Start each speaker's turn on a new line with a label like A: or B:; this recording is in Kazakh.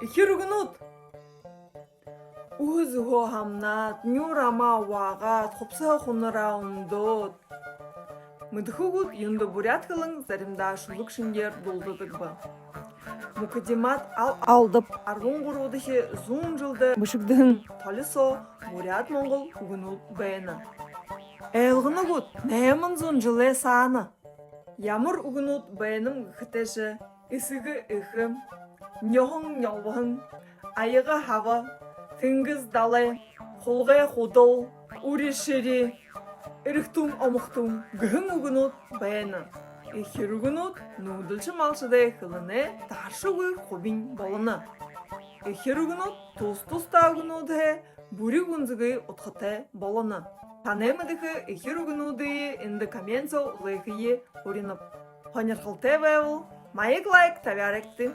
A: Ихэргэнүүд Үзгөө хамнаад нюрамаа waaгаад хувсаа хунараа өмдөөд Мэдхүүгүүд юндо буряткалан заримдаа шүлэг шингээр дулддаг ба. Мукадимат алдап 13 дахь 100 жилдээ бишигдэн толисо бурят монгол үгнүүд байна. Айлгынагууд 800 жилээ саана. Ямар үгнүүд байна гэхтэйш эсэг эхэм, нёхон нёвхан, аяга хава, тэнгис далай, хулгай худал, үришэри, эрэгтүн омхтун гэн үгнүүд байна. Ихэр үгнүүд нүүдэлчин малшдээ хөлнэ даршгүй хубин болно. Ихэр үгнүүд тус-тустай үгнүүдээ бүрэг үнзгээ утгатай болно. Танемадах ихэр үгнүүдээ энд комментсо лэхие уринап. Хонярхалтай байвал маяг лайк тавиарагтэн